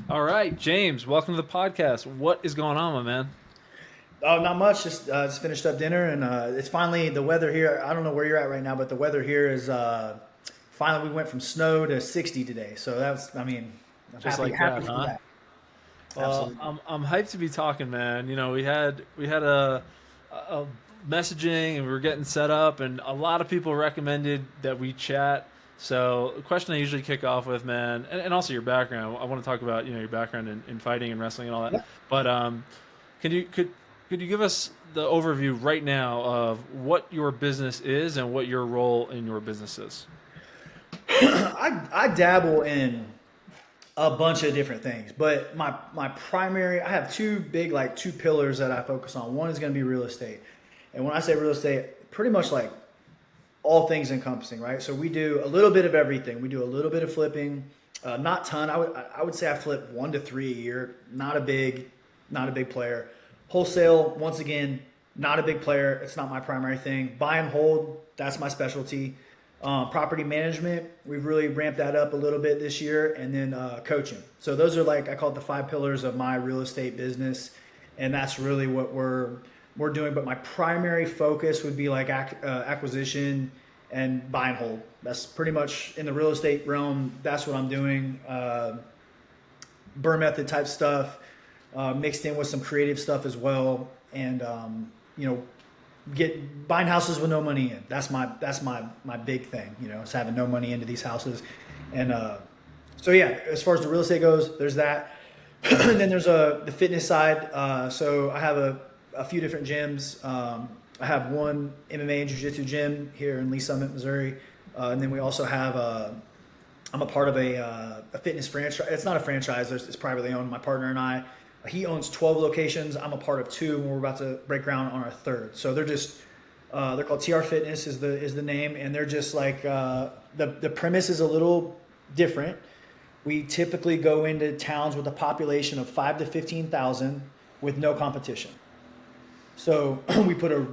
All right, James, welcome to the podcast. What is going on, my man? Oh, not much. Just finished up dinner, and it's finally the weather here. I don't know where you're at right now, but the weather here is finally we went from snow to 60 today. So that's, I mean, I'm Just happy like that, happy for huh? that. Well, Absolutely. I'm hyped to be talking, man. You know, we had a messaging and we were getting set up, and a lot of people recommended that we chat. So, the question I usually kick off with, man, and also your background. I want to talk about your background in fighting and wrestling and all that. Yeah. But can you could you give us the overview right now of what your business is and what your role in your business is? I dabble in a bunch of different things, but my primary I have two big like two pillars that I focus on. One is going to be real estate, and when I say real estate, pretty much like all things encompassing, right? So we do a little bit of everything. We do a little bit of flipping, not ton. I would say I flip 1 to 3 a year. Not a big player. Wholesale, once again, not a big player. It's not my primary thing. Buy and hold, that's my specialty. Property management, we've really ramped that up a little bit this year, and then coaching. So those are like I call it the 5 pillars of my real estate business, and that's really what we're doing. But my primary focus would be like acquisition and buy and hold. That's pretty much in the real estate realm. That's what I'm doing. Burn method type stuff, mixed in with some creative stuff as well, and you know, get buying houses with no money in. That's my big thing. Is having no money into these houses, and so yeah. As far as the real estate goes, there's that, and then there's the fitness side. So I have a few different gyms. I have one MMA and Jiu-Jitsu gym here in Lee Summit, Missouri, and then we also have I'm a part of a fitness franchise. It's not a franchise; it's privately owned. My partner and I. He owns 12 locations. I'm a part of two, and we're about to break ground on our third. So they're called TR Fitness is the name, and they're just like the premise is a little different. We typically go into towns with a population of 5 to 15,000 with no competition. So we put a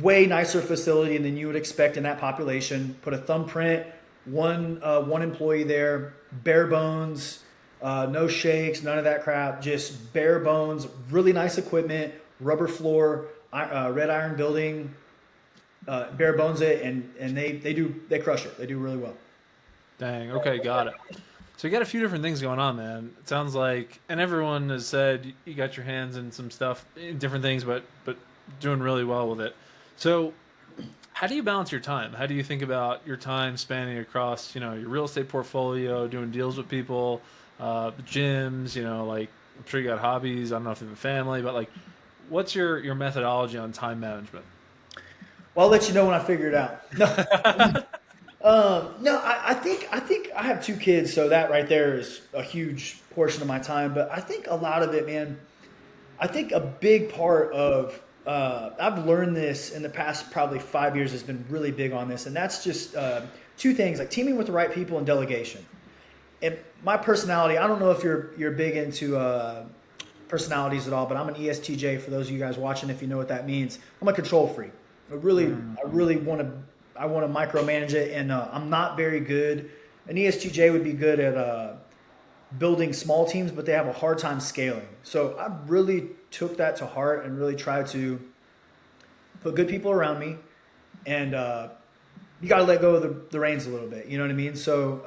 way nicer facility than you would expect in that population. Put a thumbprint, one employee there, bare bones, no shakes, none of that crap. Just bare bones, really nice equipment, rubber floor, red iron building, bare bones it, and they crush it. They do really well. Dang. Okay, got it. So you got a few different things going on, man. It sounds like, and everyone has said you got your hands in some stuff, in different things, but doing really well with it. So how do you balance your time? How do you think about your time spanning across, your real estate portfolio, doing deals with people, gyms, like I'm sure you got hobbies. I don't know if you have a family, but like, what's your methodology on time management? Well, I'll let you know when I figure it out. No, no, I think I have two kids, so that right there is a huge portion of my time. But I think a lot of it, man. I think a big part of I've learned this in the past probably 5 years has been really big on this, and that's just two things like teaming with the right people and delegation. And my personality, I don't know if you're big into personalities at all, but I'm an ESTJ for those of you guys watching. If you know what that means, I'm a control freak. I really want to micromanage it, and I'm not very good. An ESTJ would be good at building small teams, but they have a hard time scaling. So I really took that to heart and really tried to put good people around me, and you got to let go of the reins a little bit. You know what I mean? So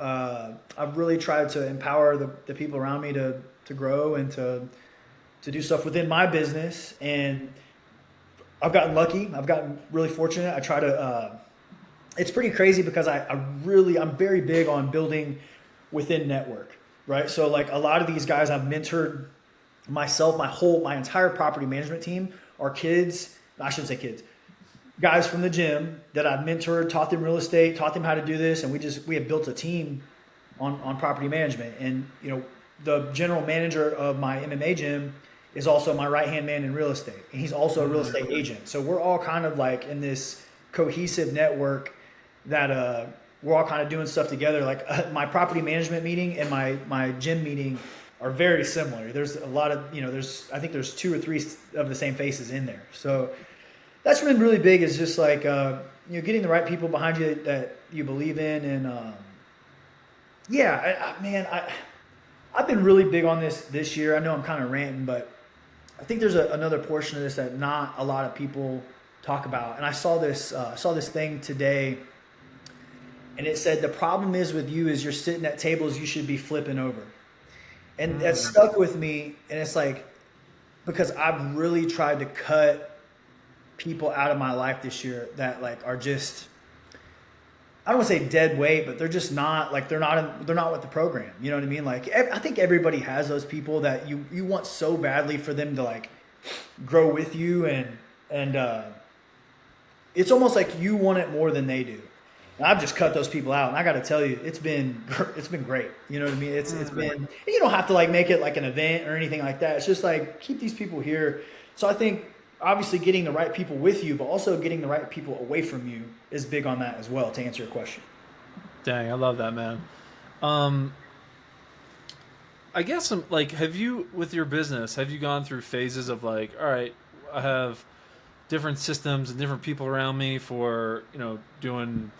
I've really tried to empower the people around me to grow and to do stuff within my business. And I've gotten lucky. I've gotten really fortunate. I try to. It's pretty crazy because I'm very big on building within network, right? So like a lot of these guys I've mentored myself, my entire property management team are kids. I shouldn't say kids, guys from the gym that I've mentored, taught them real estate, taught them how to do this, and we have built a team on property management. And the general manager of my MMA gym is also my right hand man in real estate, and he's also a real estate agent. So we're all kind of like in this cohesive network that we're all kind of doing stuff together. Like my property management meeting and my gym meeting are very similar. There's a lot of I think there's two or three of the same faces in there. So that's been really big. Is just like getting the right people behind you that you believe in, and yeah, man, I've been really big on this year. I know I'm kind of ranting, but I think there's another portion of this that not a lot of people talk about. And I saw this thing today, and it said the problem is with you is you're sitting at tables you should be flipping over, and that stuck with me. And it's like because I've really tried to cut people out of my life this year that like are just I don't want to say dead weight, but they're just not like they're not with the program. You know what I mean? Like I think everybody has those people that you want so badly for them to like grow with you, and it's almost like you want it more than they do. And I've just cut those people out, and I got to tell you, it's been great. You know what I mean? It's been you don't have to like make it like an event or anything like that. It's just like keep these people here. So I think obviously getting the right people with you, but also getting the right people away from you is big on that as well, to answer your question. Dang, I love that, man. I guess like, have you with your business, have you gone through phases of like, all right, I have different systems and different people around me for doing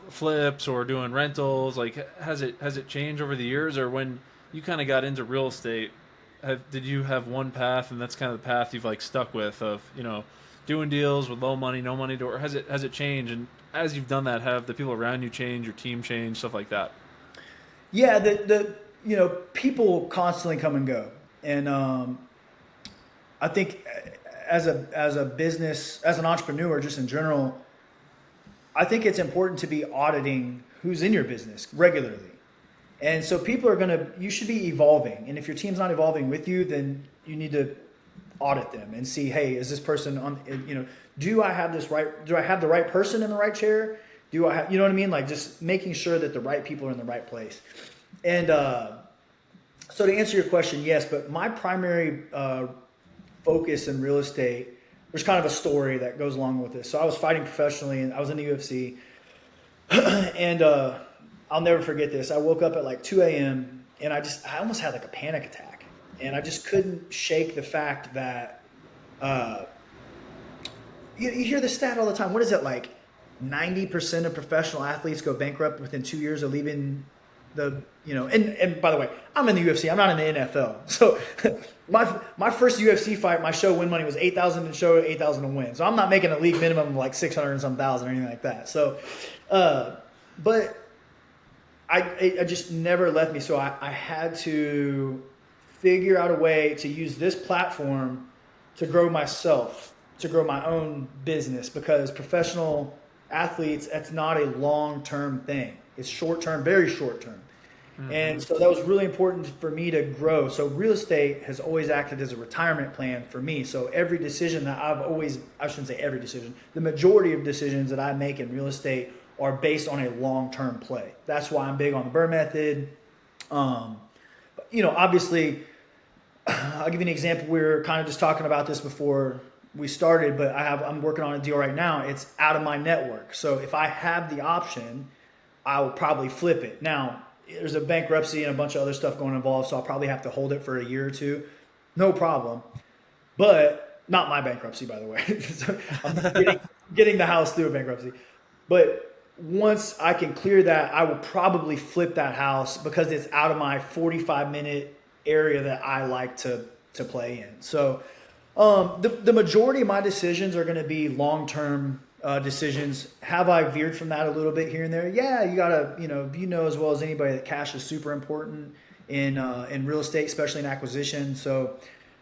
flips or doing rentals? Like, has it changed over the years, or when you kind of got into real estate? Did you have one path, and that's kind of the path you've like stuck with of doing deals with low money, no money, or has it changed? And as you've done that, have the people around you change, your team change, stuff like that? Yeah, the people constantly come and go, and I think as a business, as an entrepreneur, just in general, I think it's important to be auditing who's in your business regularly. And so people you should be evolving. And if your team's not evolving with you, then you need to audit them and see, hey, is this person do I have the right person in the right chair? Do I have, you know what I mean? Like just making sure that the right people are in the right place. And so to answer your question, yes, but my primary focus in real estate, there's kind of a story that goes along with this. So I was fighting professionally, and I was in the UFC, and I'll never forget this. I woke up at like 2 a.m. and I almost had like a panic attack, and I just couldn't shake the fact that you hear the stat all the time. What is it, like 90% of professional athletes go bankrupt within 2 years of leaving and by the way, I'm in the UFC. I'm not in the NFL. So my first UFC fight, my show win money was $8,000 to show, $8,000 to win. So I'm not making a league minimum of like 600 and some thousand or anything like that. So, but I just never left me. So I had to figure out a way to use this platform to grow myself, to grow my own business, because professional athletes, that's not a long-term thing. It's short-term, very short-term. Mm-hmm. And so that was really important for me to grow. So real estate has always acted as a retirement plan for me. So every decision that I shouldn't say every decision, the majority of decisions that I make in real estate are based on a long-term play. That's why I'm big on the Burr method. Obviously, I'll give you an example. We were kind of just talking about this before we started, but I'm working on a deal right now. It's out of my network. So if I have the option, I will probably flip it. Now, there's a bankruptcy and a bunch of other stuff going involved, so I'll probably have to hold it for a year or two. No problem. But not my bankruptcy, by the way. So I'm getting the house through a bankruptcy. But once I can clear that, I will probably flip that house because it's out of my 45-minute area that I like to play in. So the majority of my decisions are going to be long-term decisions. Have I veered from that a little bit here and there? Yeah, you gotta, you know as well as anybody that cash is super important in real estate, especially in acquisition. So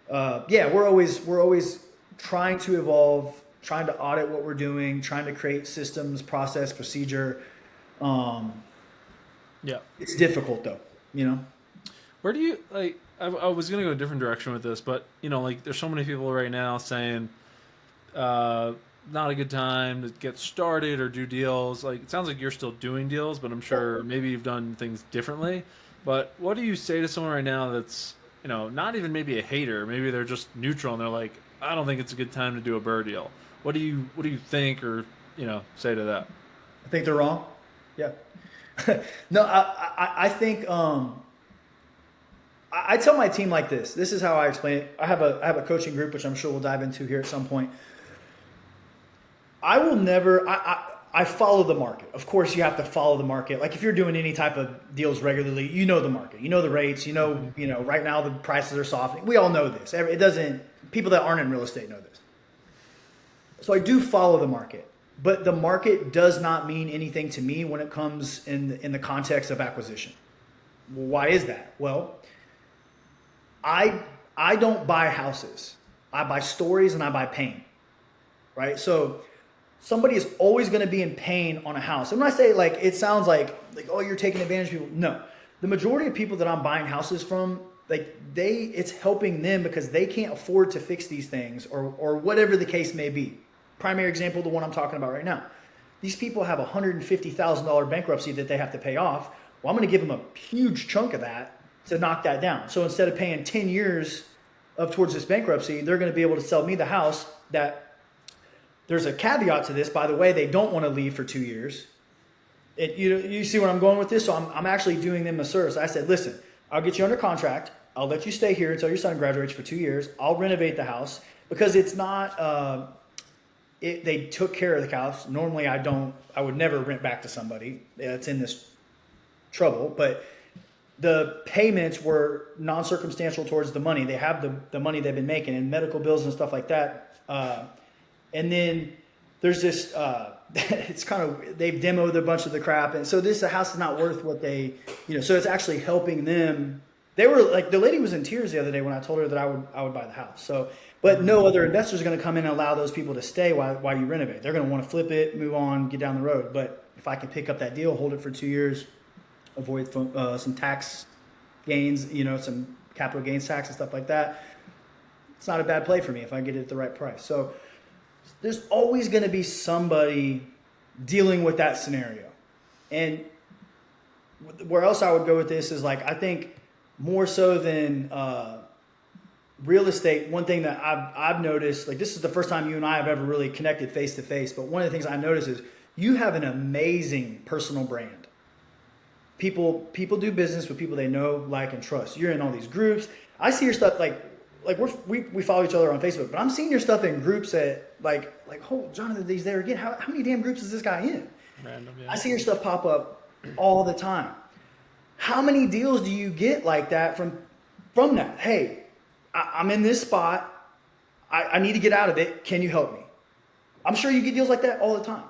we're always trying to evolve, trying to audit what we're doing, trying to create systems, process, procedure. It's difficult though, Where do you like? I was gonna go a different direction with this, but like there's so many people right now saying, not a good time to get started or do deals. Like, it sounds like you're still doing deals, but I'm sure maybe you've done things differently. But what do you say to someone right now that's, not even maybe a hater, maybe they're just neutral and they're like, I don't think it's a good time to do a Burr deal. What do you think, or, say to that? I think they're wrong. Yeah. No, I think, I tell my team like this. This is how I explain it. I have a coaching group, which I'm sure we'll dive into here at some point. I will never. I follow the market. Of course, you have to follow the market. Like if you're doing any type of deals regularly, you know the market, you know the rates, right now the prices are softening. We all know this. It doesn't. People that aren't in real estate know this. So I do follow the market, but the market does not mean anything to me when it comes in the context of acquisition. Well, why is that? Well, I don't buy houses. I buy stories and I buy pain, right? So somebody is always going to be in pain on a house. And when I say like, it sounds like oh, you're taking advantage of people. No, the majority of people that I'm buying houses from, it's helping them because they can't afford to fix these things or whatever the case may be. Primary example, the one I'm talking about right now. These people have a $150,000 bankruptcy that they have to pay off. Well, I'm going to give them a huge chunk of that to knock that down. So instead of paying 10 years up towards this bankruptcy, they're going to be able to sell me the house. That there's a caveat to this, by the way, they don't want to leave for 2 years. You see where I'm going with this? So I'm actually doing them a service. I said, listen, I'll get you under contract. I'll let you stay here until your son graduates for 2 years. I'll renovate the house because it's not, they took care of the house. Normally I would never rent back to somebody that's in this trouble, but the payments were non-circumstantial towards the money. They have the money they've been making and medical bills and stuff like that. And then there's this, it's kind of, they've demoed a bunch of the crap. And so the house is not worth what they, so it's actually helping them. They were like, the lady was in tears the other day when I told her that I would buy the house. So, but no other investors are going to come in and allow those people to stay while you renovate. They're going to want to flip it, move on, get down the road. But if I can pick up that deal, hold it for 2 years, avoid some tax gains, some capital gains tax and stuff like that, it's not a bad play for me if I get it at the right price. So there's always going to be somebody dealing with that scenario. And where else I would go with this is I think more so than real estate, one thing that I've noticed, this is the first time you and I have ever really connected face to face, but one of the things I noticed is you have an amazing personal brand. People do business with people they know, like, and trust. You're in all these groups. I see your stuff we follow each other on Facebook, but I'm seeing your stuff in groups that oh, Jonathan, he's there again. How many damn groups is this guy in? Random, yeah. I see your stuff pop up all the time. How many deals do you get like that from that? Hey, I'm in this spot. I need to get out of it. Can you help me? I'm sure you get deals like that all the time.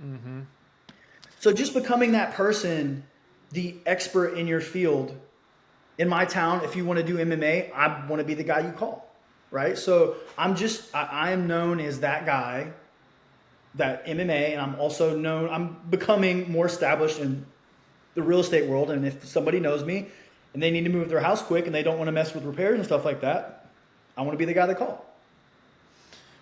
Mm-hmm. So just becoming that person, the expert in your field. In my town, if you want to do MMA, I want to be the guy you call, right? So I am known as that guy, that MMA, and I'm becoming more established in the real estate world. And if somebody knows me and they need to move their house quick and they don't want to mess with repairs and stuff like that, I want to be the guy they call.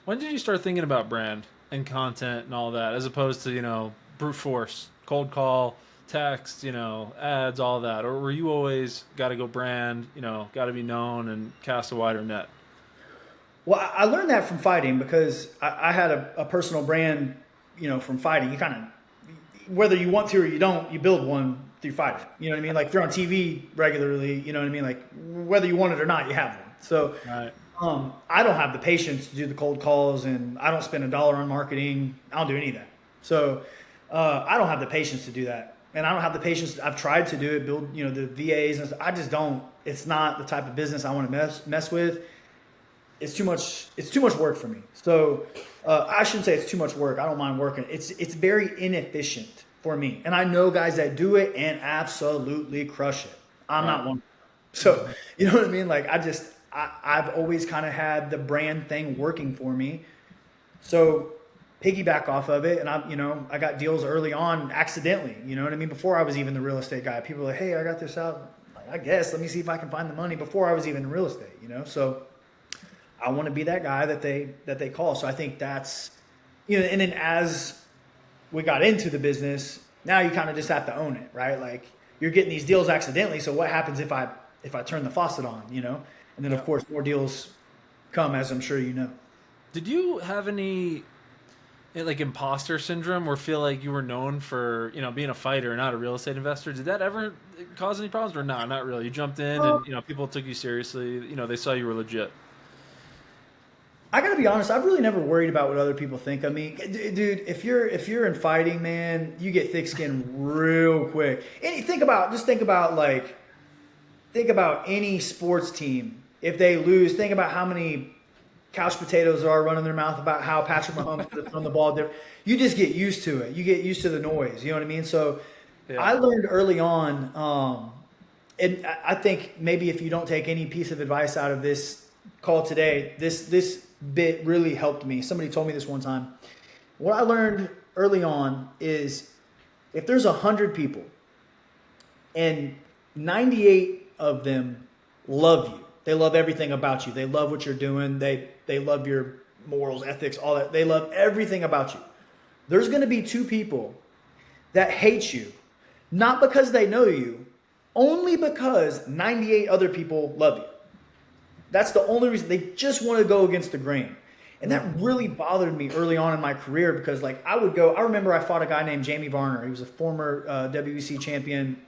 When did you start thinking about brand and content and all that, as opposed to, brute force, cold call, text, ads, all that? Or were you always got to go brand, got to be known and cast a wider net? Well, I learned that from fighting because I had a personal brand, from fighting. You kind of, whether you want to or you don't, you build one through fighting. You know what I mean? Like if you're on TV regularly, you know what I mean? Like whether you want it or not, you have one. So right. I don't have the patience to do the cold calls, and I don't spend $1 on marketing. I don't do any of that. So I don't have the patience to do that. And I don't have the patience. I've tried to do it, build, the VAs, and I just don't. It's not the type of business I want to mess with. It's too much. It's too much work for me. So I shouldn't say it's too much work. I don't mind working. It's very inefficient for me. And I know guys that do it and absolutely crush it. I'm not one. So you know what I mean? I've always kind of had the brand thing working for me. So piggyback off of it, and I got deals early on accidentally, you know what I mean? Before I was even the real estate guy, people were like, hey, I got this out. I guess, let me see if I can find the money, before I was even in real estate, So I want to be that guy that they call. So I think that's, and then as we got into the business, now you kind of just have to own it, right? You're getting these deals accidentally. So what happens if I turn the faucet on, And then of course more deals come, as I'm sure you know. Did you have any imposter syndrome, or feel like you were known for, being a fighter and not a real estate investor? Did that ever cause any problems, or not really? You jumped in and, people took you seriously, they saw you were legit. I gotta be honest. I've really never worried about what other people think of me, dude. If you're in fighting, man, you get thick skin real quick. And think about any sports team. If they lose, think about how many couch potatoes are running their mouth about how Patrick Mahomes could have thrown the ball different. You just get used to it. You get used to the noise. You know what I mean? So Yeah. I learned early on, and I think maybe if you don't take any piece of advice out of this call today, this bit really helped me. Somebody told me this one time. What I learned early on is if there's 100 people and 98 of them love you, they love everything about you. They love what you're doing. They love your morals, ethics, all that. They love everything about you. There's going to be 2 people that hate you, not because they know you, only because 98 other people love you. That's the only reason. They just want to go against the grain. And that really bothered me early on in my career because, like, I remember I fought a guy named Jamie Varner. He was a former WEC champion.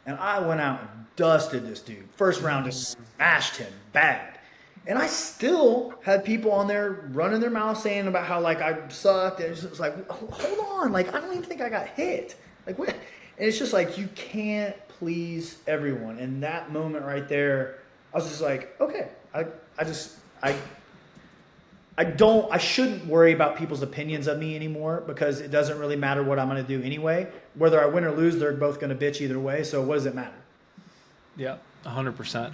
And I went out and dusted this dude. First round, just smashed him bad. And I still had people on there running their mouth saying about how, like, I sucked. And it's like, hold on. Like, I don't even think I got hit. Like, what? And it's just like, you can't please everyone. And that moment right there, I was just like, okay, I shouldn't worry about people's opinions of me anymore because it doesn't really matter what I'm going to do anyway. Whether I win or lose, they're both going to bitch either way. So what does it matter? Yeah, 100%.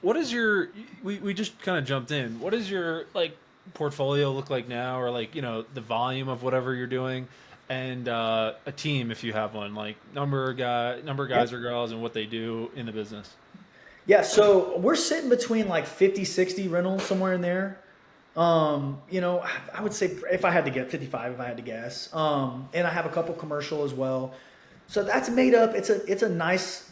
What is your? We just kind of jumped in. What does your like portfolio look like now, or like the volume of whatever you're doing, and a team if you have one, like number of guys or girls, and what they do in the business. Yeah, so we're sitting between like 50, 60 rentals somewhere in there. I would say if I had to get 55, if I had to guess. And I have a couple commercial as well. So that's made up. It's a nice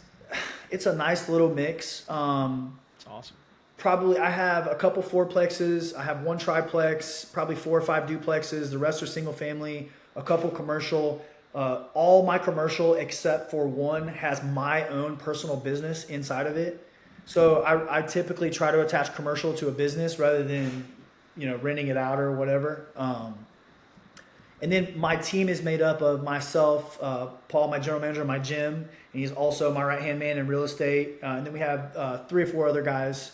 little mix. It's awesome. Probably I have a couple fourplexes. I have one triplex, probably 4 or 5 duplexes. The rest are single family. A couple commercial. All my commercial except for one has my own personal business inside of it. So I typically try to attach commercial to a business rather than, renting it out or whatever. And then my team is made up of myself, Paul, my general manager of my gym, and he's also my right-hand man in real estate. And then we have 3 or 4 other guys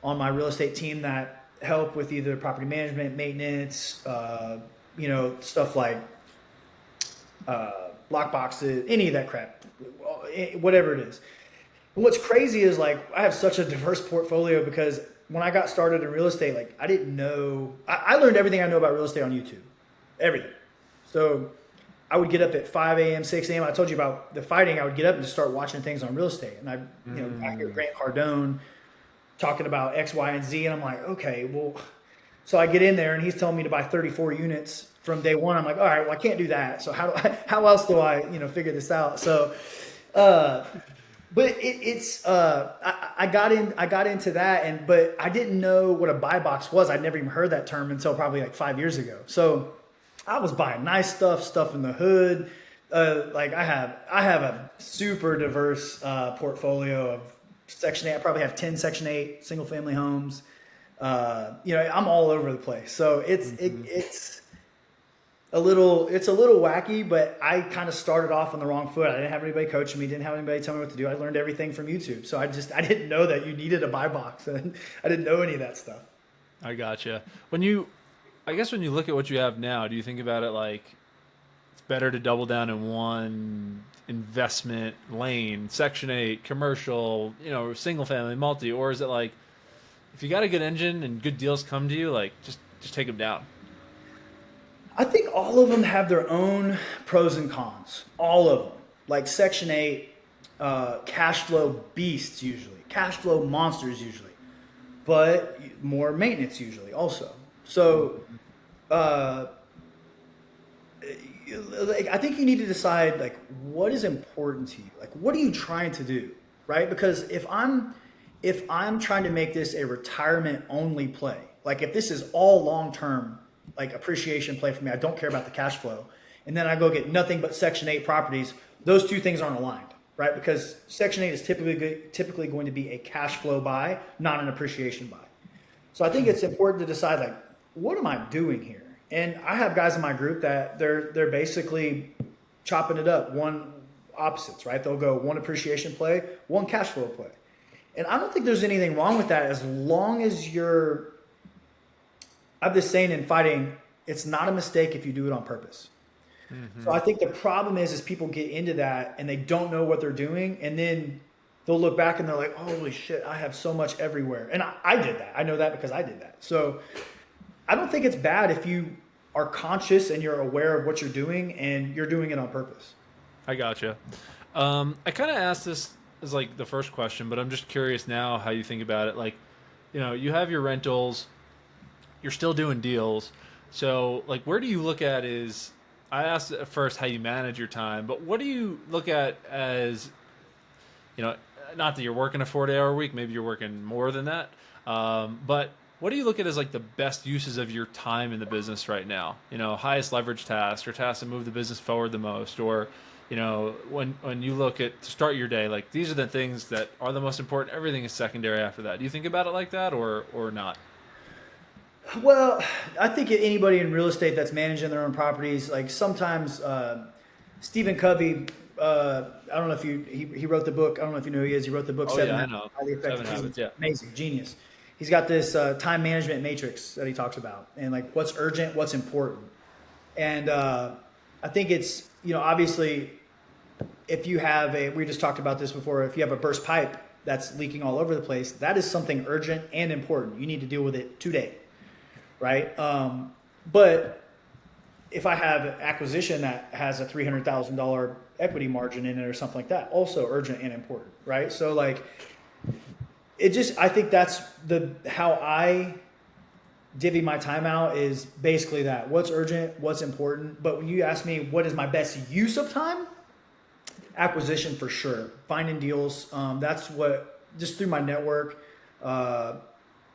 on my real estate team that help with either property management, maintenance, stuff like lock boxes, any of that crap, whatever it is. And what's crazy is like I have such a diverse portfolio because when I got started in real estate, like I didn't know. I learned everything I know about real estate on YouTube, everything. So I would get up at 5 a.m., 6 a.m. I told you about the fighting. I would get up and just start watching things on real estate, and I hear Grant Cardone talking about X, Y, and Z, and I'm like, okay, well. So I get in there, and he's telling me to buy 34 units from day one. I'm like, all right, well I can't do that. So how else do I figure this out? So. But I got into that, but I didn't know what a buy box was. I'd never even heard that term until probably like 5 years ago. So I was buying nice stuff in the hood. Like I have a super diverse portfolio of Section 8. I probably have 10 Section 8 single family homes. I'm all over the place. So it's a little wacky, but I kind of started off on the wrong foot. I didn't have anybody coaching me, didn't have anybody tell me what to do. I learned everything from YouTube. So I didn't know that you needed a buy box. And I didn't know any of that stuff. I gotcha. When you look at what you have now, do you think about it like it's better to double down in one investment lane, Section 8, commercial, single family, multi, or is it like if you got a good engine and good deals come to you, like just take them down? I think all of them have their own pros and cons. All of them. Like Section 8, cash flow beasts usually. Cash flow monsters usually. But more maintenance usually also. So I think you need to decide like what is important to you. Like what are you trying to do? Right? Because if I'm trying to make this a retirement only play, like if this is all long term like appreciation play for me. I don't care about the cash flow. And then I go get nothing but Section 8 properties. Those two things aren't aligned, right? Because Section 8 is typically going to be a cash flow buy, not an appreciation buy. So I think it's important to decide like, what am I doing here? And I have guys in my group that they're basically chopping it up, one opposites, right? They'll go one appreciation play, one cash flow play. And I don't think there's anything wrong with that as long as you're, I have this saying in fighting, it's not a mistake if you do it on purpose. So I think the problem is people get into that and they don't know what they're doing, and then they'll look back and they're like, holy shit, I have so much everywhere. And I did that. I know that because I did that. So I don't think it's bad if you are conscious and you're aware of what you're doing and you're doing it on purpose. I gotcha. I kind of asked this as like the first question, but I'm just curious now how you think about it. Like, you have your rentals, you're still doing deals. So, like, where do you look at is, I asked at first how you manage your time, but what do you look at as, not that you're working a 40-hour week, maybe you're working more than that. But what do you look at as like the best uses of your time in the business right now? Highest leverage tasks or tasks that move the business forward the most, or, when you look at to start your day, like these are the things that are the most important. Everything is secondary after that. Do you think about it like that or not? Well, I think anybody in real estate that's managing their own properties, like sometimes Stephen Covey, I don't know if he wrote the book. I don't know if you know who he is. He wrote the book Oh Seven yeah, I know. Highly Effective. 7 Habits, yeah. Amazing, genius. He's got this time management matrix that he talks about, and like what's urgent, what's important. And I think it's, obviously, if you have we just talked about this before, if you have a burst pipe that's leaking all over the place, that is something urgent and important. You need to deal with it today. Right. But if I have an acquisition that has a $300,000 equity margin in it or something like that, also urgent and important. Right. So like I think that's how I divvy my time out is basically that. What's urgent, what's important. But when you ask me what is my best use of time, acquisition for sure. Finding deals. That's what, just through my network,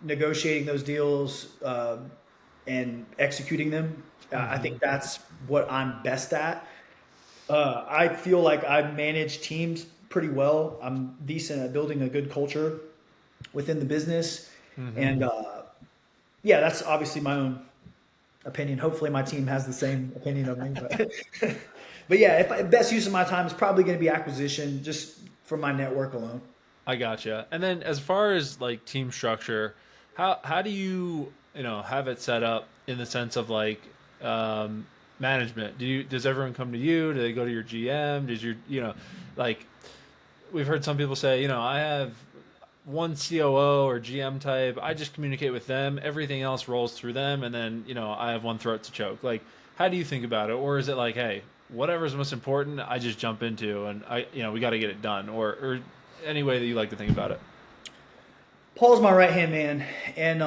negotiating those deals, and executing them. I think that's what I'm best at. I feel like I manage teams pretty well. I'm decent at building a good culture within the business. And yeah, that's obviously my own opinion. Hopefully my team has the same opinion of me. But yeah, best use of my time is probably going to be acquisition, just from my network alone. I gotcha. And then as far as like team structure, how do you have it set up in the sense of like management? Does everyone come to you? Do they go to your GM? Does like we've heard some people say, I have one COO or GM type. I just communicate with them. Everything else rolls through them, and then I have one throat to choke. Like, how do you think about it? Or is it like, hey, whatever's most important, I just jump into, and we got to get it done, or any way that you like to think about it? Paul's my right hand man, and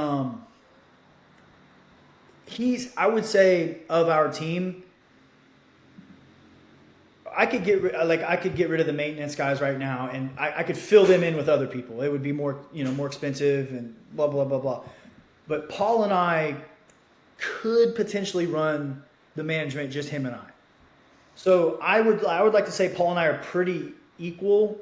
I would say, of our team, I could get rid of the maintenance guys right now, and I could fill them in with other people. It would be more expensive and blah blah blah blah. But Paul and I could potentially run the management, just him and I. So I would like to say Paul and I are pretty equal,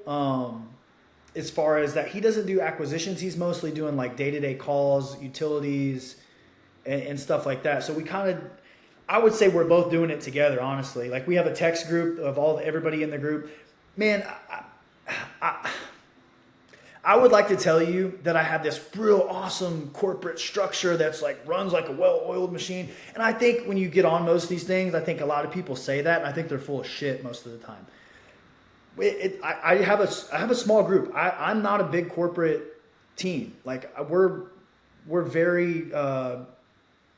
as far as that. He doesn't do acquisitions. He's mostly doing like day-to-day calls, utilities, and stuff like that. So I would say we're both doing it together, honestly. Like, we have a text group of everybody in the group. Man, I would like to tell you that I have this real awesome corporate structure that's like runs like a well-oiled machine. And I think when you get on most of these things, I think a lot of people say that, and I think they're full of shit most of the time. I have a small group. I'm not a big corporate team. Like, we're very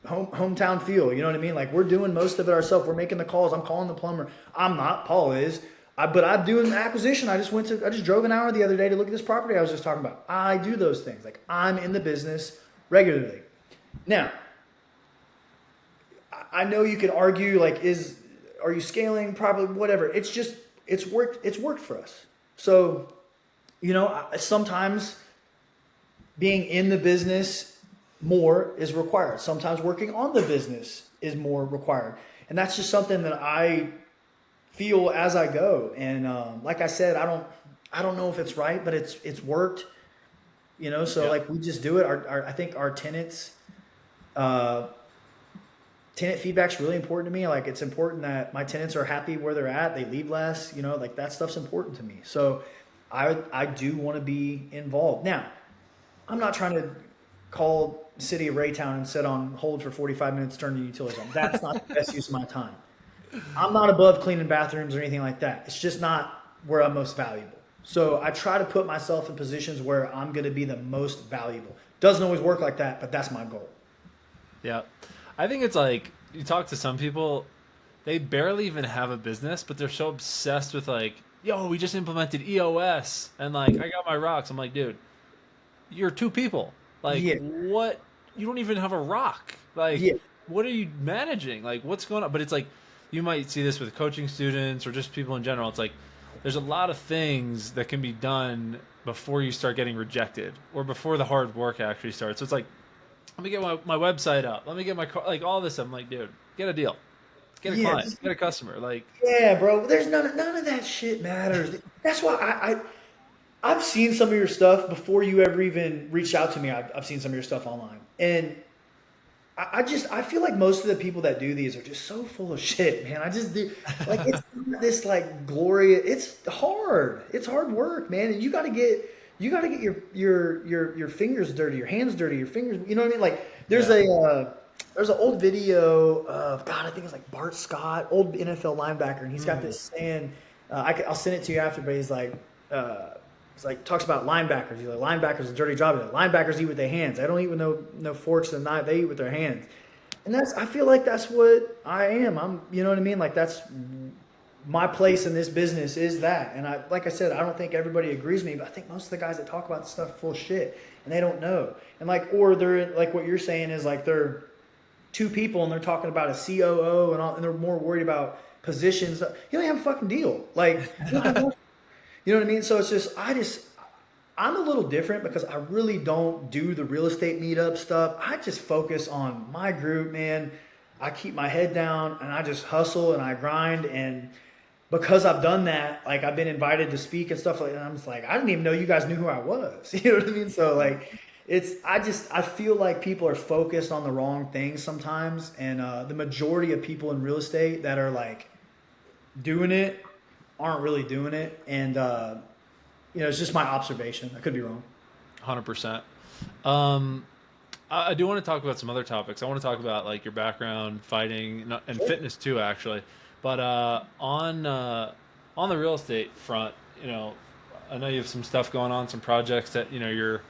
hometown feel. You know what I mean? Like, we're doing most of it ourselves. We're making the calls. I'm calling the plumber. I'm not. Paul is. But I'm doing the acquisition. I just drove an hour the other day to look at this property I was just talking about. I do those things. Like, I'm in the business regularly. Now, I know you could argue, like, are you scaling? Probably, whatever. It's worked for us. So, sometimes being in the business more is required. Sometimes working on the business is more required. And that's just something that I feel as I go. And like I said, I don't know if it's right, but it's worked. you know. So Yeah. like we just do it. I think our uh, tenant feedback's really important to me. Like it's important that my tenants are happy where they're at. They leave less, you know, like that stuff's important to me. So I do want to be involved. Now, I'm not trying to call City of Raytown and sit on hold for 45 minutes turning the utilities on. That's not the best use of my time. I'm not above cleaning bathrooms or anything like that. It's just not where I'm most valuable. So I try to put myself in positions where I'm going to be the most valuable. Doesn't always work like that, but that's my goal. Yeah. I think it's like you talk to some people, they barely even have a business, but they're so obsessed with like, yo, we just implemented EOS and like I got my rocks. I'm like, dude, you're two people. Like, Yeah, what? You don't even have a rock. Like, yeah, what are you managing? Like, what's going on? But it's like, you might see this with coaching students or just people in general. It's like, there's a lot of things that can be done before you start getting rejected or before the hard work actually starts. So it's like, let me get my website up. Let me get like all this. I'm like, dude, get a deal, get a yeah. client, get a customer. Like, Yeah, bro. There's none of that shit matters. That's why I've seen some of your stuff before you ever even reached out to me. I've seen some of your stuff online, and I feel like most of the people that do these are just so full of shit, man. I just do like it's not this like glorious. It's hard. It's hard work, man, and you got to get your fingers dirty, your hands dirty, your fingers. You know what I mean? Like yeah, there's an old video of God. I think it's like Bart Scott, old NFL linebacker, and he's got this saying. I'll send it to you after, but he's like. It's like talks about linebackers. He's like linebackers a dirty job. Linebackers eat with their hands. They don't eat with no forks and knife. They eat with their hands. And I feel like that's what I am. You know what I mean? Like that's my place in this business is that. And like I said, I don't think everybody agrees with me, but I think most of the guys that talk about this stuff are full of shit and they don't know. And like, or they're like what you're saying is like they're two people and they're talking about a COO and they're more worried about positions. You don't have a fucking deal. Like, you know what I mean? So it's I'm a little different because I really don't do the real estate meetup stuff. I just focus on my group, man. I keep my head down and I just hustle and I grind. And because I've done that, like I've been invited to speak and stuff like that. I'm just like, I didn't even know you guys knew who I was. You know what I mean? So like, I feel like people are focused on the wrong things sometimes. And the majority of people in real estate that are like doing it aren't really doing it. And, it's just my observation. I could be wrong. 100%. I do want to talk about some other topics. I want to talk about like your background, fighting, and fitness too, actually. But on the real estate front, I know you have some stuff going on, some projects that you're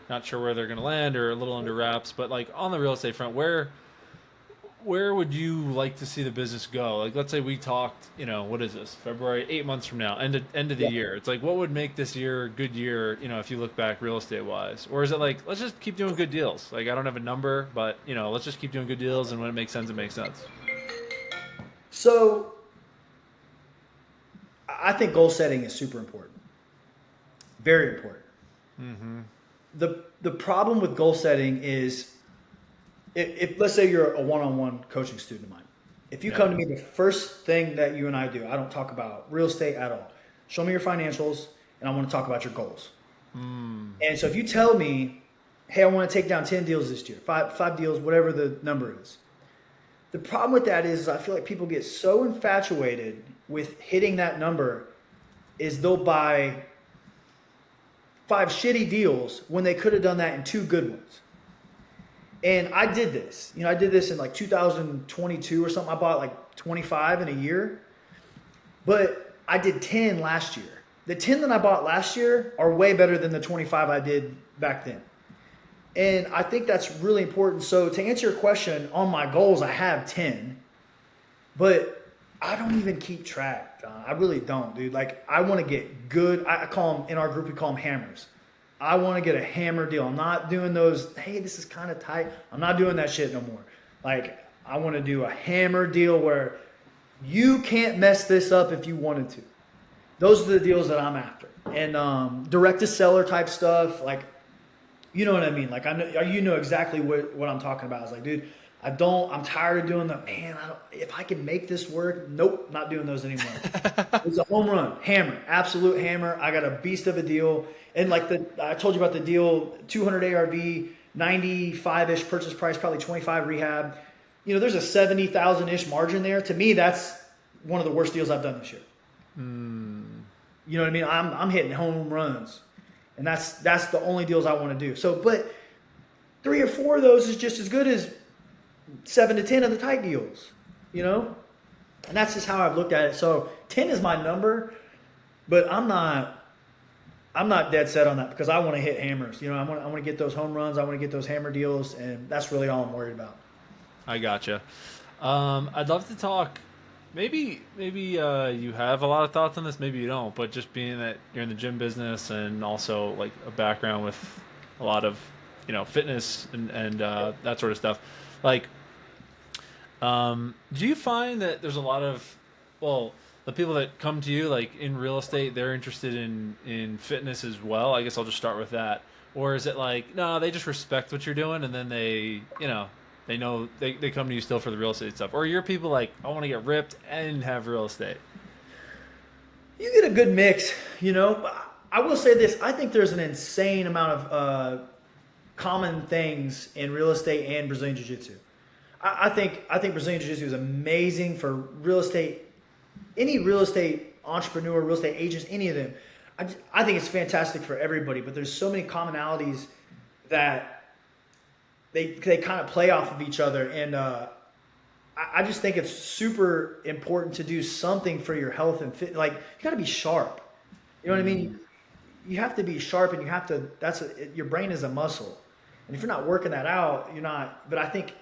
not sure where they're going to land or a little under wraps. But like on the real estate front, where would you like to see the business go? Like, let's say we talked, what is this? February, 8 months from now, end of the Yeah. year. It's like, what would make this year a good year, if you look back real estate wise? Or is it like, let's just keep doing good deals? Like, I don't have a number, but, let's just keep doing good deals. And when it makes sense, it makes sense. So I think goal setting is super important. Very important. Mm-hmm. The problem with goal setting is if let's say you're a one-on-one coaching student of mine, if you Yeah. come to me, the first thing that you and I do, I don't talk about real estate at all. Show me your financials, and I want to talk about your goals. And so if you tell me, hey, I want to take down 10 deals this year, five deals, whatever the number is. The problem with that is I feel like people get so infatuated with hitting that number is they'll buy 5 shitty deals when they could have done that in 2 good ones. And I did this. I did this in like 2022 or something. I bought like 25 in a year. But I did 10 last year. The 10 that I bought last year are way better than the 25 I did back then. And I think that's really important. So to answer your question, on my goals, I have 10. But I don't even keep track, John. I really don't, dude. Like, I want to get good. I call them, in our group, we call them hammers. I want to get a hammer deal. I'm not doing those, hey, this is kind of tight. I'm not doing that shit no more. Like, I want to do a hammer deal where you can't mess this up if you wanted to. Those are the deals that I'm after. And direct to seller type stuff, like, you know what I mean? Like, I know exactly what I'm talking about. It's like, dude, I'm tired of doing if I can make this work, nope, not doing those anymore. It was a home run, hammer, absolute hammer. I got a beast of a deal. And like I told you about the deal, 200 ARV, 95-ish purchase price, probably 25 rehab. You know, there's a 70,000-ish margin there. To me, that's one of the worst deals I've done this year. You know what I mean? I'm hitting home runs. And that's the only deals I want to do. So, but 3 or 4 of those is just as good as 7 to 10 of the tight deals, you know? And that's just how I've looked at it. So 10 is my number, but I'm not dead set on that because I want to hit hammers. You know, I want to get those home runs. I want to get those hammer deals, and that's really all I'm worried about. I gotcha. I'd love to talk. Maybe you have a lot of thoughts on this. Maybe you don't. But just being that you're in the gym business and also like a background with a lot of fitness and that sort of stuff. Like, do you find that there's a lot of the people that come to you like in real estate, they're interested in fitness as well? I guess I'll just start with that. Or is it like no, they just respect what you're doing and then they know they come to you still for the real estate stuff? Or you're people like, I want to get ripped and have real estate? You get a good mix, you know. I will say this. I think there's an insane amount of common things in real estate and Brazilian Jiu-Jitsu. I think Brazilian Jiu-Jitsu is amazing for real estate. Any real estate entrepreneur, real estate agents, any of them. I think it's fantastic for everybody, but there's so many commonalities that they kind of play off of each other, and I just think it's super important to do something for your health and fit. Like, you got to be sharp. You know what I mean? You have to be sharp, and you have to. Your brain is a muscle, and if you're not working that out, you're not. But I think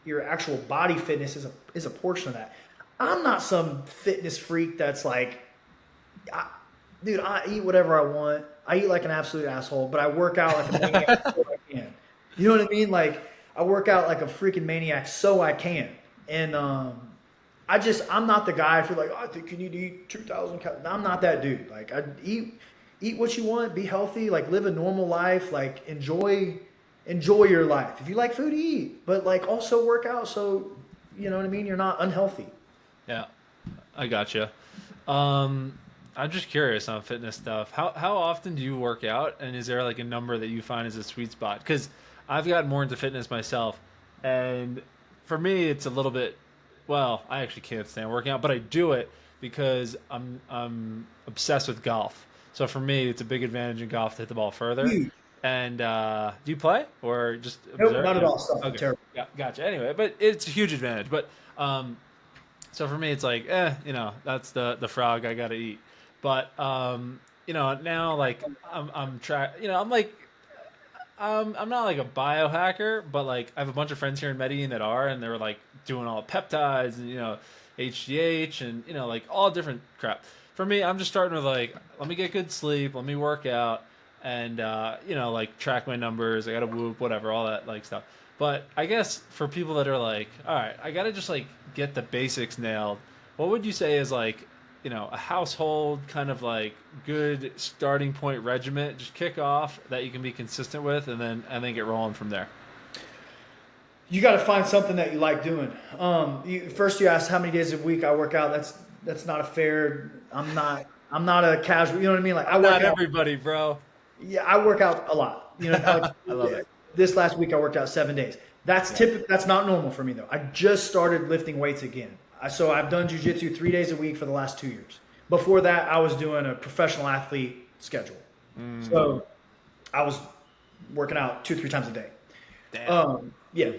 your actual body fitness is a portion of that. I'm not some fitness freak that's like, dude, I eat whatever I want. I eat like an absolute asshole, but I work out like a maniac so I can. You know what I mean? Like, I work out like a freaking maniac so I can. And I'm not the guy for like, I think you need to eat 2,000 calories. I'm not that dude. Like, I eat what you want, be healthy, like live a normal life, like enjoy your life. If you like food, eat, but like also work out so, you know what I mean, you're not unhealthy. Yeah, I gotcha. I'm just curious on fitness stuff. How often do you work out, and is there like a number that you find is a sweet spot? Because I've gotten more into fitness myself, and for me, it's a little bit. Well, I actually can't stand working out, but I do it because I'm obsessed with golf. So for me, it's a big advantage in golf to hit the ball further. Huge. And do you play or just Nope, observe? not at all. Stuff. Okay. Terrible. Yeah, gotcha. Anyway, but it's a huge advantage. But so for me, it's like, that's the frog I got to eat. But now like I'm I'm not like a biohacker, but like I have a bunch of friends here in Medellin that are, and they're like doing all peptides and HGH and like all different crap. For me, I'm just starting with like, let me get good sleep, let me work out, and like track my numbers. I got to whoop, whatever, all that like stuff. But I guess for people that are like, all right, I got to just like get the basics nailed. What would you say is like, a household kind of like good starting point regiment, just kick off that you can be consistent with, and then get rolling from there? You got to find something that you like doing. First you asked how many days a week I work out. That's not a fair. I'm not a casual. You know what I mean? Like, I work not out. Everybody, bro. Yeah, I work out a lot. I love it. This last week I worked out 7 days. That's That's not normal for me though. I just started lifting weights again. So I've done jiu-jitsu 3 days a week for the last 2 years. Before that, I was doing a professional athlete schedule. So I was working out 2-3 times a day. Damn. Yeah.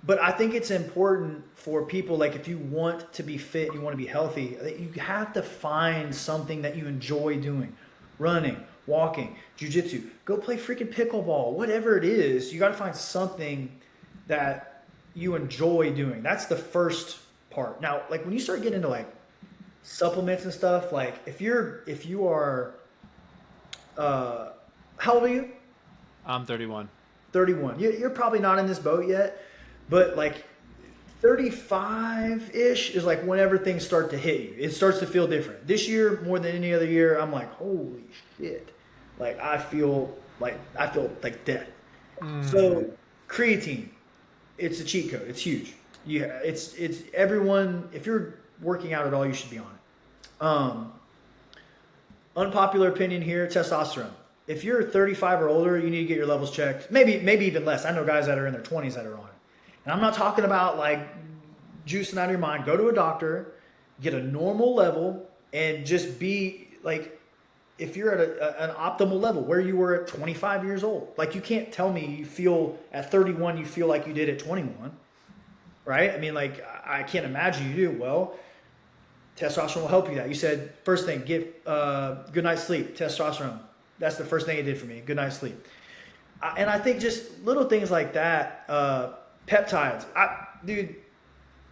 But I think it's important for people, like if you want to be fit, you want to be healthy, you have to find something that you enjoy doing. Running, walking, jiu-jitsu, go play freaking pickleball, whatever it is, you got to find something that you enjoy doing. That's the first part. Now, like when you start getting into like supplements and stuff, like if you are, how old are you? I'm 31. 31. You're probably not in this boat yet, but like 35-ish is like whenever things start to hit you. It starts to feel different. This year, more than any other year, I'm like, holy shit. Like I feel like death. So creatine, it's a cheat code. It's huge. Yeah, it's everyone. If you're working out at all, you should be on it. Unpopular opinion here: testosterone. If you're 35 or older, you need to get your levels checked. Maybe even less. I know guys that are in their 20s that are on it. And I'm not talking about like juicing out of your mind. Go to a doctor, get a normal level, and just be like, if you're at an optimal level where you were at 25 years old. Like, you can't tell me you feel at 31 you feel like you did at 21, right? I mean, like, I can't imagine you do. Well, testosterone will help you that. You said first thing, get good night's sleep. Testosterone. That's the first thing it did for me. Good night's sleep. And I think just little things like that. Peptides. Dude,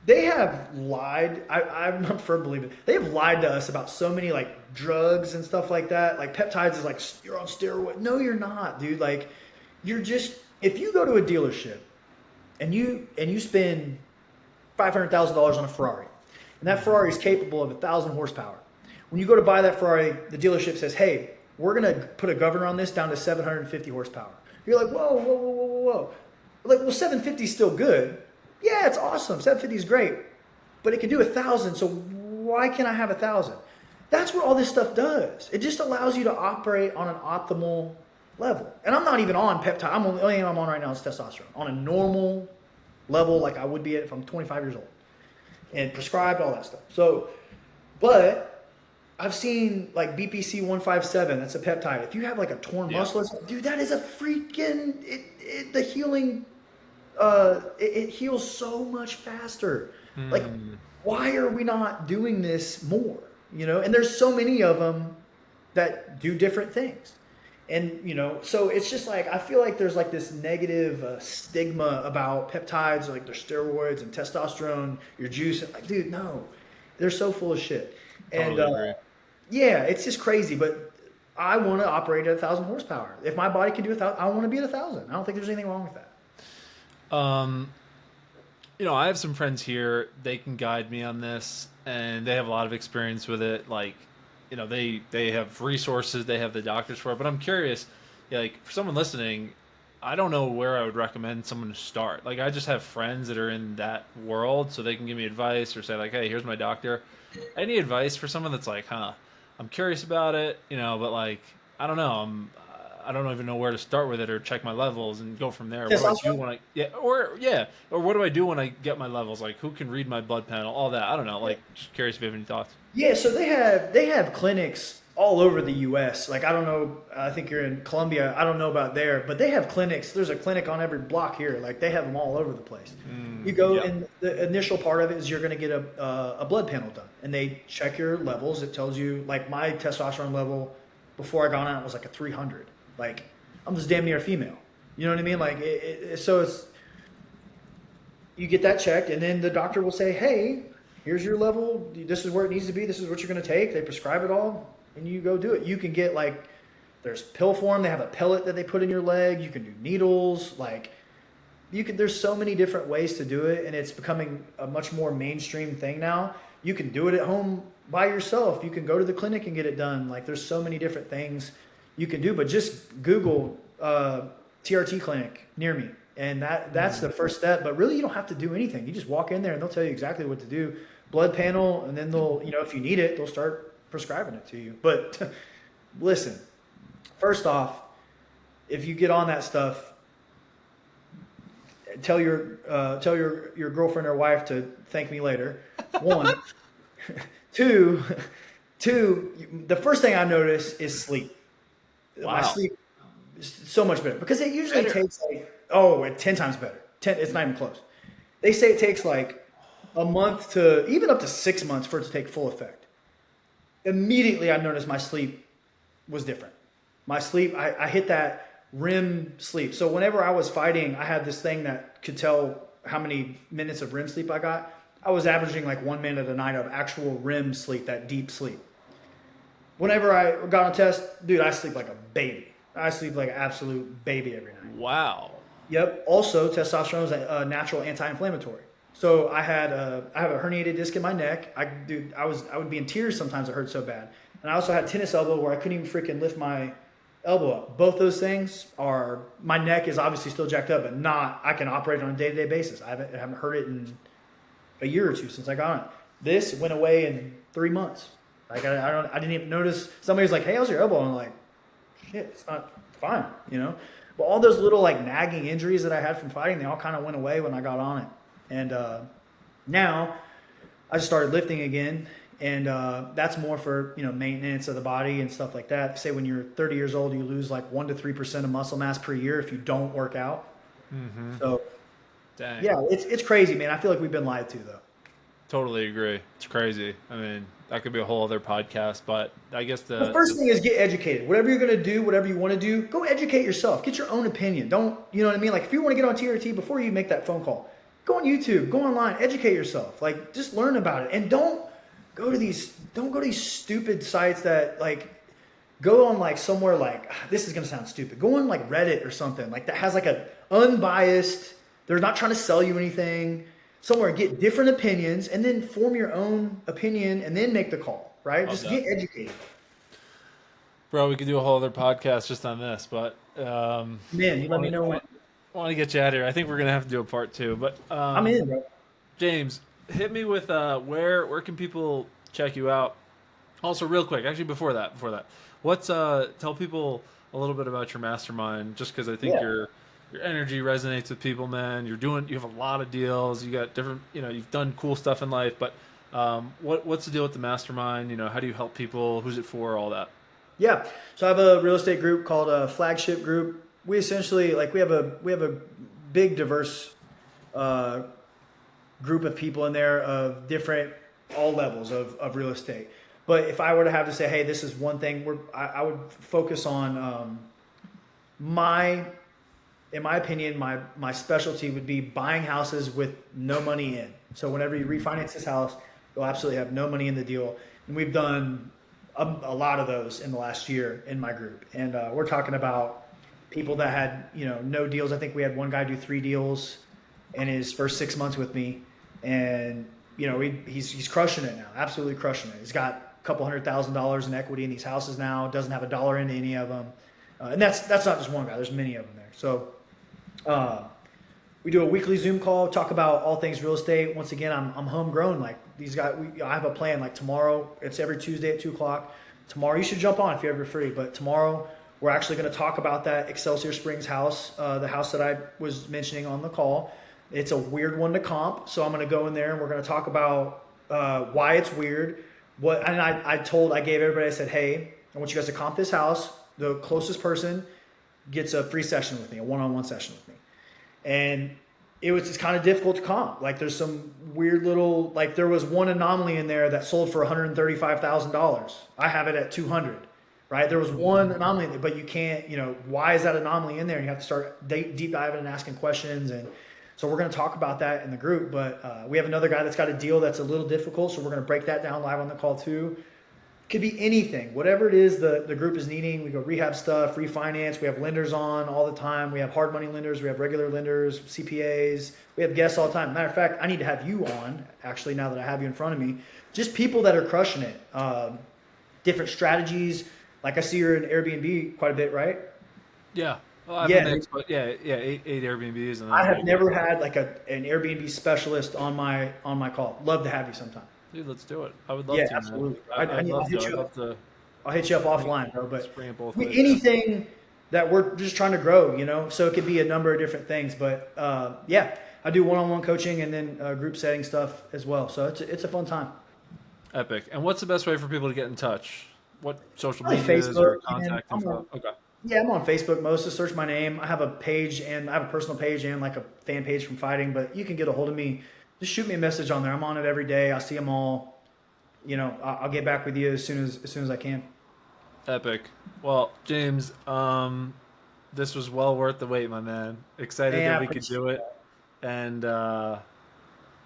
they have lied. I'm not firm believer. They have lied to us about so many like drugs and stuff like that. Like peptides is like, you're on steroid. No, you're not, dude. Like, you're just, if you go to a dealership and you spend $500,000 on a Ferrari, and that Ferrari is capable of 1,000 horsepower. When you go to buy that Ferrari, the dealership says, hey, we're going to put a governor on this down to 750 horsepower. You're like, whoa, whoa, whoa, whoa, whoa. Like, well, 750 is still good. Yeah, it's awesome. 750 is great. But it can do 1,000, so why can't I have 1,000? That's what all this stuff does. It just allows you to operate on an optimal level. And I'm not even on peptide. The only thing I'm on right now is testosterone. On a normal level, like I would be if I'm 25 years old. And prescribed, all that stuff. So, but I've seen like BPC 157, that's a peptide. If you have like a torn muscle, dude, that is a freaking, the healing, it heals so much faster. Like, why are we not doing this more? You know, and there's so many of them that do different things. And, you know, so it's just like, I feel like there's like this negative stigma about peptides, like their steroids and testosterone, your juice. Like, dude, no, they're so full of shit. Totally agree. Yeah, it's just crazy. But I want to operate at 1,000 horsepower. If my body can do 1,000, I want to be at 1,000. I don't think there's anything wrong with that. You know, I have some friends here. They can guide me on this, and they have a lot of experience with it. Like, you know, they have resources, they have the doctors for it. But I'm curious, like, for someone listening, I don't know where I would recommend someone to start. Like, I just have friends that are in that world, so they can give me advice or say, like, hey, here's my doctor. Any advice for someone that's like, I'm curious about it, you know, but, like, I don't know. I don't even know where to start with it or check my levels and go from there. What do I do when or what do I do when I get my levels? Like, who can read my blood panel? All that. I don't know. Like, just curious if you have any thoughts. Yeah, so they have clinics all over the U.S. Like, I don't know. I think you're in Colombia. I don't know about there, but they have clinics. There's a clinic on every block here. Like, they have them all over the place. You go, and the initial part of it is you're going to get a blood panel done, and they check your levels. It tells you, like, my testosterone level before I got on it was like a 300. Like, I'm just damn near a female. You know what I mean? Like, so it's, you get that checked, and then the doctor will say, hey, here's your level. This is where it needs to be. This is what you're going to take. They prescribe it all, and you go do it. You can get, like, there's pill form. They have a pellet that they put in your leg. You can do needles. Like, there's so many different ways to do it, and it's becoming a much more mainstream thing now. You can do it at home by yourself. You can go to the clinic and get it done. Like, there's so many different things you can do, but just Google TRT clinic near me, and that's the first step. But really, you don't have to do anything. You just walk in there, and they'll tell you exactly what to do. Blood panel, and then they'll, you know, if you need it, they'll start prescribing it to you. But listen, first off, if you get on that stuff, tell your girlfriend or wife to thank me later. One, two. The first thing I notice is sleep. Wow. My sleep is so much better because it usually takes like 10 times better. It's not even close. They say it takes like a month to even up to 6 months for it to take full effect. Immediately, I noticed my sleep was different. My sleep, I hit that REM sleep. So whenever I was fighting, I had this thing that could tell how many minutes of REM sleep I got. I was averaging like 1 minute a night of actual REM sleep, that deep sleep. Whenever I got on a test, dude, I sleep like a baby. I sleep like an absolute baby every night. Wow. Yep. Also, testosterone is a natural anti-inflammatory. So I have a herniated disc in my neck. I would be in tears sometimes. It hurt so bad. And I also had tennis elbow where I couldn't even freaking lift my elbow up. Both those things are, my neck is obviously still jacked up, but not, I can operate on a day-to-day basis. I haven't heard it in a year or two since I got on it. This went away in 3 months. Like I didn't even notice. Somebody was like, "Hey, how's your elbow?" And I'm like, "Shit, it's not fine," you know. But all those little like nagging injuries that I had from fighting, they all kind of went away when I got on it. And now I just started lifting again, and that's more for maintenance of the body and stuff like that. Say when you're 30 years old, you lose like 1 to 3% of muscle mass per year if you don't work out. Mm-hmm. So, dang. Yeah, it's crazy, man. I feel like we've been lied to though. Totally agree. It's crazy. I mean, that could be a whole other podcast, but I guess The first thing is get educated. Whatever you're going to do, whatever you want to do, go educate yourself. Get your own opinion. Don't, you know what I mean? Like if you want to get on TRT before you make that phone call, go on YouTube, go online, educate yourself. Like just learn about it. And don't go to these stupid sites that like go on like somewhere like, this is going to sound stupid. Go on like Reddit or something like that has like a unbiased, they're not trying to sell you anything. Somewhere, get different opinions and then form your own opinion and then make the call, right? Just get educated. Bro, we could do a whole other podcast just on this, but Man, you let me know when. I want to get you out of here. I think we're gonna have to do a part 2, but I'm in, bro. James, hit me with where can people check you out? Also, real quick, actually, before that, what's tell people a little bit about your mastermind, just because I think your energy resonates with people, man. You have a lot of deals. You got different, you've done cool stuff in life, but what's the deal with the mastermind? How do you help people? Who's it for? All that. Yeah. So I have a real estate group called a Flagship Group. We essentially we have a big diverse group of people in there of different all levels of real estate. But if I were to have to say, hey, this is one thing, I would focus on in my opinion, my specialty would be buying houses with no money in. So whenever you refinance this house, you'll absolutely have no money in the deal. And we've done a lot of those in the last year in my group. And we're talking about people that had, no deals. I think we had one guy do 3 deals in his first 6 months with me. And, he's crushing it now, absolutely crushing it. He's got a couple $100,000 in equity in these houses now, doesn't have a dollar into any of them. And that's not just one guy, there's many of them there. So we do a weekly Zoom call, talk about all things real estate. Once again, I'm homegrown. Like these guys, I have a plan. Like tomorrow, it's every Tuesday at 2:00. Tomorrow, you should jump on if you're ever free. But tomorrow, we're actually going to talk about that Excelsior Springs house, the house that I was mentioning on the call. It's a weird one to comp, so I'm going to go in there and we're going to talk about why it's weird. I gave everybody, I said, hey, I want you guys to comp this house. The closest person gets a free session with me, a one-on-one session with me. And it's kind of difficult to comp. Like there's some weird little, like there was one anomaly in there that sold for $135,000. I have it at 200, right? There was one anomaly, but you can't, why is that anomaly in there? And you have to start deep diving and asking questions. And so we're going to talk about that in the group, but we have another guy that's got a deal that's a little difficult. So we're going to break that down live on the call too. Could be anything, whatever it is the group is needing. We go rehab stuff, refinance. We have lenders on all the time. We have hard money lenders. We have regular lenders, CPAs. We have guests all the time. Matter of fact, I need to have you on, actually, now that I have you in front of me. Just people that are crushing it. Different strategies. Like I see you're in Airbnb quite a bit, right? Yeah. Well, I've been there, 8 Airbnbs. And I have never had like an Airbnb specialist on my call. Love to have you sometime. Dude, let's do it. I would love to. Yeah, absolutely. I'll hit you up offline, bro. But bring it both ways. Anything that we're just trying to grow, so it could be a number of different things. But I do one-on-one coaching and then group setting stuff as well. So it's a fun time. Epic. And what's the best way for people to get in touch? What social media Facebook, or contact info? Okay. Yeah, I'm on Facebook mostly. Search my name. I have a page and I have a personal page and like a fan page from fighting. But you can get a hold of me. Just shoot me a message on there. I'm on it every day. I see them all. I'll get back with you as soon as I can. Epic. Well, James, this was well worth the wait, my man. Excited that we could do it, and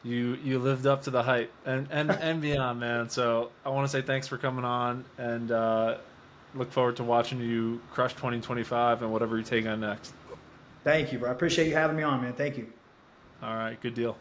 you lived up to the hype and beyond, man. So I want to say thanks for coming on, and look forward to watching you crush 2025 and whatever you take on next. Thank you, bro. I appreciate you having me on, man. Thank you. All right, good deal.